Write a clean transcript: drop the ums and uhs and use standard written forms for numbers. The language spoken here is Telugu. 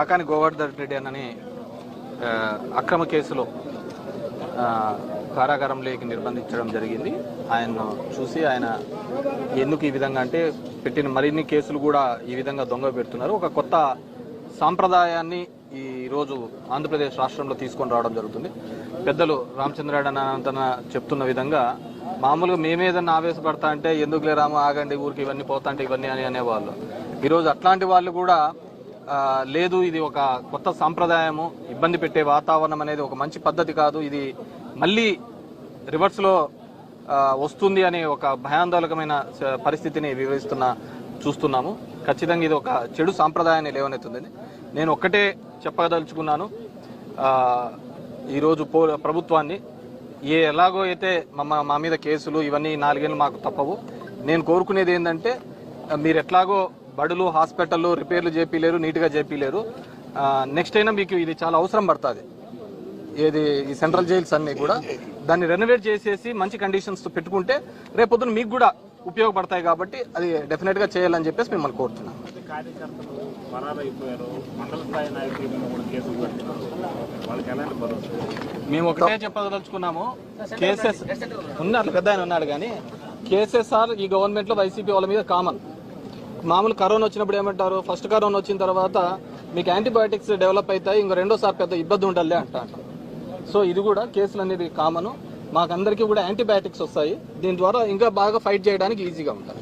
కాకాని గోవర్ధన్ రెడ్డి అన్నని అక్రమ కేసులో కారాగారంలోకి నిర్బంధించడం జరిగింది. ఆయన్ను చూసి ఆయన ఎందుకు ఈ విధంగా అంటే పెట్టిన మరిన్ని కేసులు కూడా ఈ విధంగా దొంగ పెడుతున్నారు. ఒక కొత్త సాంప్రదాయాన్ని ఈరోజు ఆంధ్రప్రదేశ్ రాష్ట్రంలో తీసుకొని రావడం జరుగుతుంది. పెద్దలు రామచంద్రారెడ్డి చెప్తున్న విధంగా మామూలుగా మేమేదన్నా ఆవేశపడతా అంటే ఎందుకులే రాము ఆగండి ఊరికి ఇవన్నీ పోతా అంటే ఇవన్నీ అని అనేవాళ్ళు. ఈరోజు అట్లాంటి వాళ్ళు కూడా లేదు, ఇది ఒక కొత్త సాంప్రదాయము, ఇబ్బంది పెట్టే వాతావరణం అనేది ఒక మంచి పద్ధతి కాదు, ఇది మళ్ళీ రివర్స్లో వస్తుంది అనే ఒక భయాందోళకమైన పరిస్థితిని చూస్తున్నాము. ఖచ్చితంగా ఇది ఒక చెడు సాంప్రదాయాన్ని లేవనెత్తుంది. నేను ఒక్కటే చెప్పదలుచుకున్నాను, ఈరోజు ప్రభుత్వాన్ని ఎలాగో అయితే మా మీద కేసులు ఇవన్నీ 4 ఏళ్ళు మాకు తప్పవు. నేను కోరుకునేది ఏంటంటే మీరు ఎట్లాగో బడులు హాస్పిటళ్ళు రిపేర్లు చేపిలేరు, నీట్గా చేపిలేరు. నెక్స్ట్ అయినా మీకు ఇది చాలా అవసరం పడుతుంది. ఏది ఈ సెంట్రల్ జైల్స్ అన్నీ కూడా దాన్ని రెనోవేట్ చేసేసి మంచి కండిషన్స్ పెట్టుకుంటే రేపొద్దున మీకు కూడా ఉపయోగపడతాయి. కాబట్టి అది డెఫినెట్గా చేయాలని చెప్పేసి మిమ్మల్ని కోరుతున్నాను. మేము ఒకటే చెప్పదలుచుకున్నాము, కేసెస్ ఉన్నారు, పెద్ద ఆయన ఉన్నాడు, కానీ కేసెస్ ఆర్ ఈ గవర్నమెంట్లో వైసీపీ వాళ్ళ మీద కామన్. మామూలు కరోనా వచ్చినప్పుడు ఏమంటారు, ఫస్ట్ కరోనా వచ్చిన తర్వాత మీకు యాంటీబయాటిక్స్ డెవలప్ అవుతాయి, ఇంకో రెండోసారి పెద్ద ఇబ్బంది ఉండాలి అంటారు. సో ఇది కూడా కేసులు అనేది కామను. మాకందరికీ కూడా యాంటీబయాటిక్స్ వస్తాయి, దీని ద్వారా ఇంకా బాగా ఫైట్ చేయడానికి ఈజీగా ఉంటుంది.